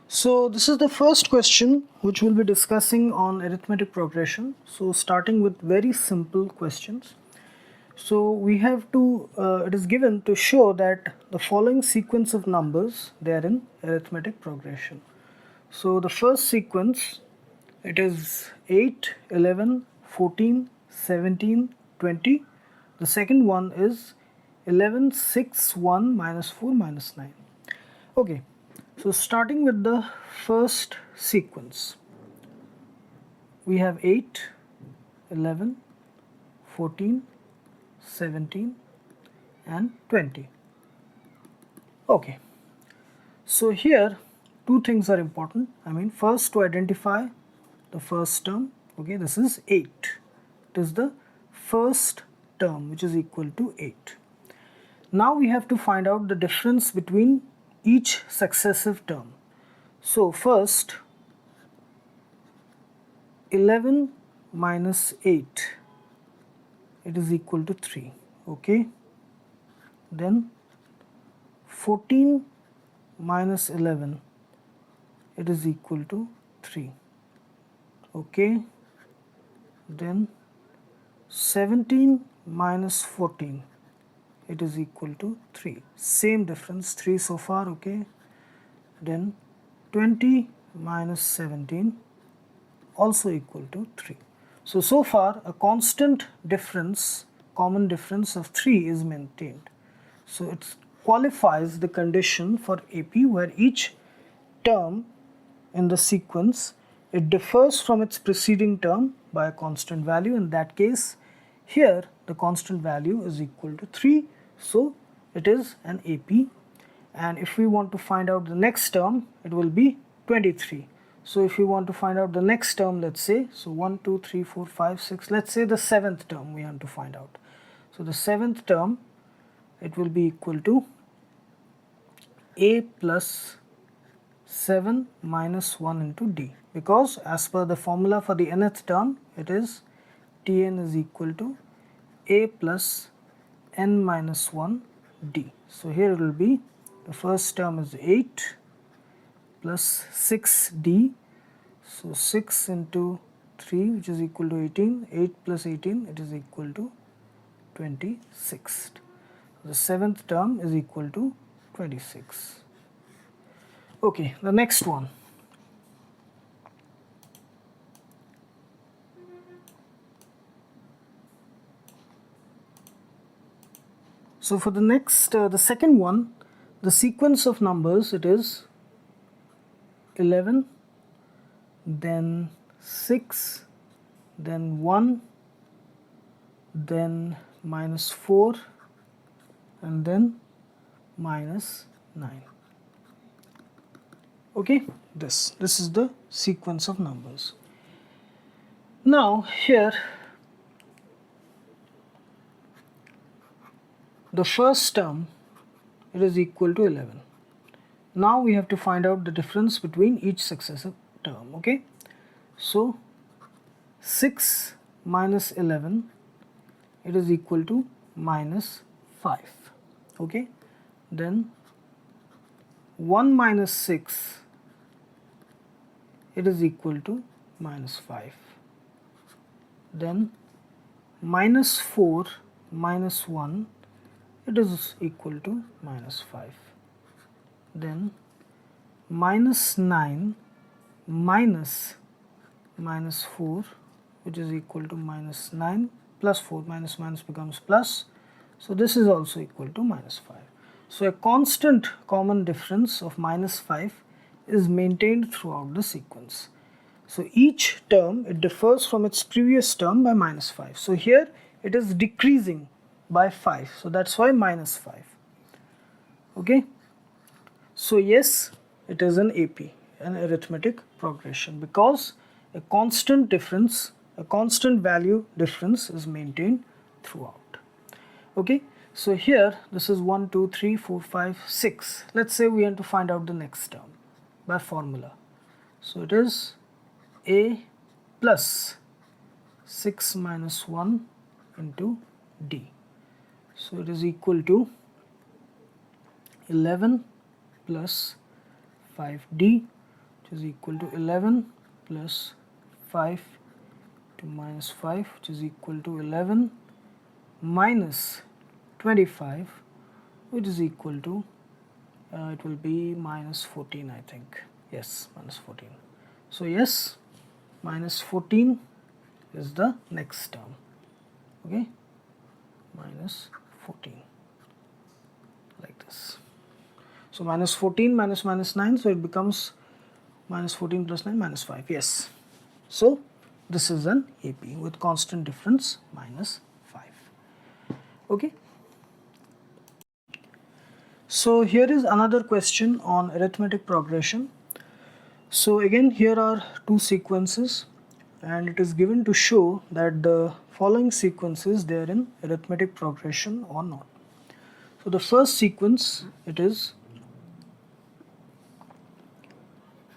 So this is the first question which we'll be discussing on arithmetic progression. So starting with very simple questions. So we have to, it is given to show that the following sequence of numbers, they are in arithmetic progression. So the first sequence, it is 8, 11, 14, 17, 20. The second one is 11, 6, 1, minus 4, minus 9. Okay, so starting with the first sequence, we have 8, 11, 14, 17 and 20. Okay, so here two things are important. First to identify the first term. Okay, this is 8. It is the first term which is equal to 8. Now we have to find out the difference between each successive term. So first 11 minus 8, it is equal to 3. Okay, then 14 minus 11, it is equal to 3. Okay, then 17 minus 14, it is equal to 3. Same difference, 3 so far. Okay, then 20 minus 17, also equal to 3. So far a constant difference, common difference of 3 is maintained. So it qualifies the condition for AP where each term in the sequence, it differs from its preceding term by a constant value. In that case, here the constant value is equal to 3. So it is an AP. And if we want to find out the next term, it will be 23. So if we want to find out the next term, let's say, so 1, 2, 3, 4, 5, 6, let's say the seventh term we want to find out. So the seventh term, it will be equal to A plus 7 minus 1 into D, because as per the formula for the nth term, it is Tn is equal to A plus n minus 1 D. So here it will be, the first term is 8 plus 6D, so 6 into 3 which is equal to 18, 8 plus 18, it is equal to 26. The seventh term is equal to 26. Okay, the next one. So for the next, the second one, the sequence of numbers, it is 11, then 6, then 1, then minus 4, and then minus 9. Okay, this is the sequence of numbers. Now here the first term, it is equal to 11. Now we have to find out the difference between each successive term. Okay, so 6 minus 11, it is equal to minus 5. Okay, then 1 minus 6, it is equal to minus 5. Then minus 4 minus 1, it is equal to minus 5. Then minus 9 minus 4, which is equal to minus 9, plus 4, minus minus becomes plus. So this is also equal to minus 5. So a constant common difference of minus 5 is maintained throughout the sequence. So each term, it differs from its previous term by minus 5. So here it is decreasing by 5. So that's why minus 5. Okay. So yes, it is an AP, an arithmetic progression, because a constant difference, a constant value difference is maintained throughout. Okay. So here this is 1, 2, 3, 4, 5, 6. Let's say we want to find out the next term by formula. So it is A plus 6 minus 1 into D. So it is equal to 11 plus 5D which is equal to 11 plus 5 to minus 5, which is equal to 11 minus 25, which is equal to it will be minus 14, I think. Yes, minus 14. So yes, minus 14 is the next term. Okay, minus 14, like this. So minus 14 minus minus 9, so it becomes minus 14 plus 9 minus 5. Yes. So this is an AP with constant difference minus 5. Okay. So here is another question on arithmetic progression. So again, here are two sequences, and it is given to show that the following sequences they are in arithmetic progression or not. So the first sequence, it is,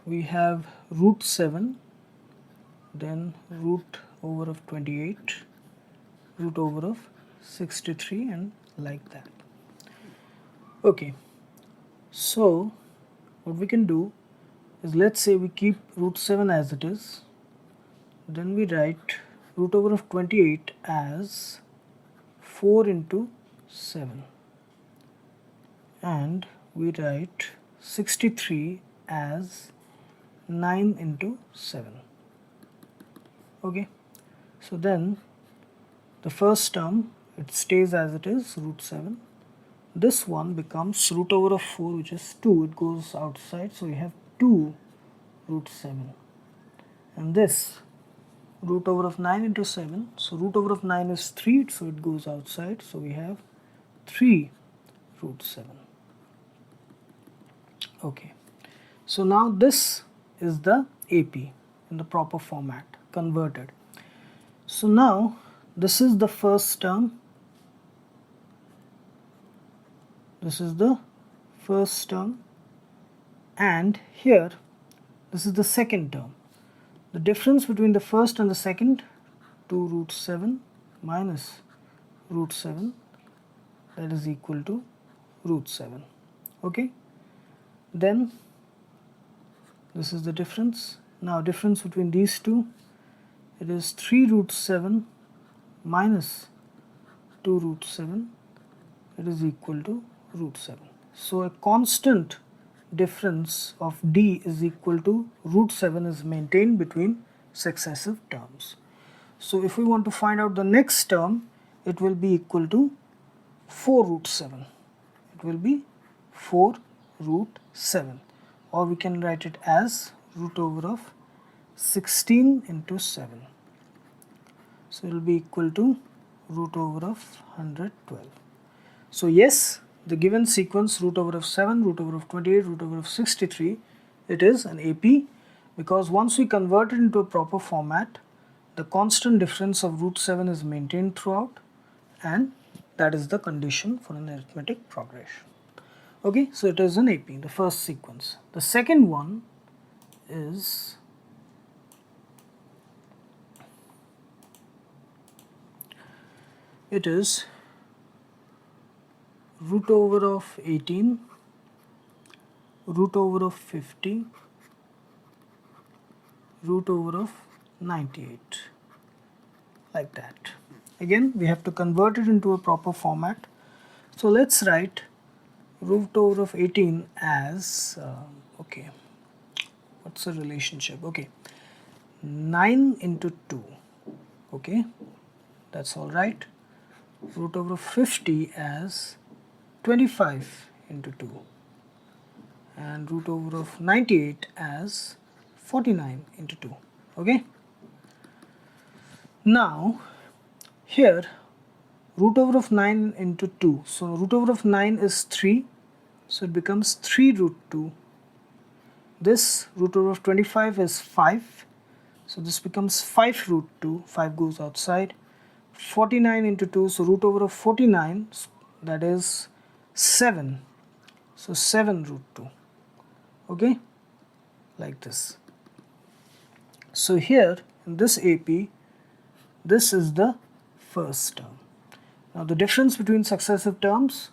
we have root 7, then root over of 28, root over of 63, and like that. Okay, so what we can do is, let's say we keep root 7 as it is, then we write root over of 28 as 4 into 7, and we write 63 as 9 into 7. Okay, so then the first term, it stays as it is, root 7. This one becomes root over of 4, which is 2, it goes outside, so we have 2 root 7. And this root over of 9 into 7, so root over of 9 is 3, so it goes outside, so we have 3 root 7. Okay, so now this is the AP in the proper format, converted. So now this is the first term, this is the first term, and here this is the second term. The difference between the first and the second, 2 root 7 minus root 7, that is equal to root 7. Okay, then this is the difference. Now difference between these two, it is 3 root 7 minus 2 root 7, it is equal to root 7. So a constant difference of D is equal to root 7 is maintained between successive terms. So if we want to find out the next term, it will be equal to 4 root 7. It will be 4 root 7, or we can write it as root over of 16 into 7. So it will be equal to root over of 112. So yes, the given sequence, root over of 7, root over of 28, root over of 63, it is an AP, because once we convert it into a proper format, the constant difference of root 7 is maintained throughout, and that is the condition for an arithmetic progression. Okay, so it is an AP, the first sequence. The second one is root over of 18, root over of 50, root over of 98, like that. Again, we have to convert it into a proper format. So let's write root over of 18 as, okay, what's the relationship? Okay, 9 into 2, okay, that's all right. Root over of 50 as 25 into 2, and root over of 98 as 49 into 2. Okay, now here root over of 9 into 2, so root over of 9 is 3, so it becomes 3 root 2. This root over of 25 is 5, so this becomes 5 root 2, 5 goes outside. 49 into 2, so root over of 49, that is 7, so 7 root 2. Okay, like this. So here in this AP, this is the first term. Now the difference between successive terms,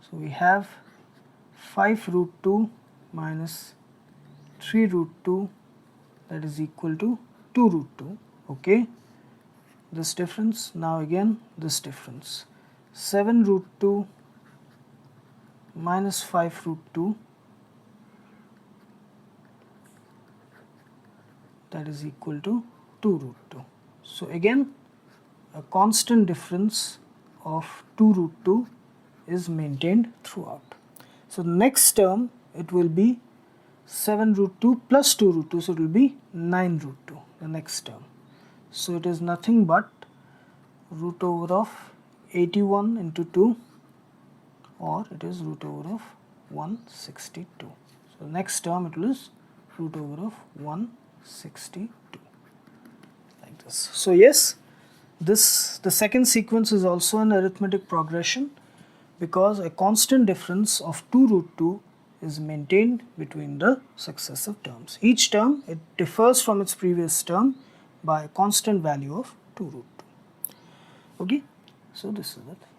so we have 5 root 2 minus 3 root 2, that is equal to 2 root 2. Okay, this difference, now again this difference, 7 root 2 minus 5 root 2, that is equal to 2 root 2. So again a constant difference of 2 root 2 is maintained throughout. So the next term, it will be 7 root 2 plus 2 root 2, so it will be 9 root 2, the next term. So it is nothing but root over of 81 into 2, or it is root over of 162. So the next term it is root over of 162, like this. So yes, the second sequence is also an arithmetic progression, because a constant difference of 2 root 2 is maintained between the successive terms. Each term, it differs from its previous term by a constant value of 2 root 2. Okay, so this is the thing.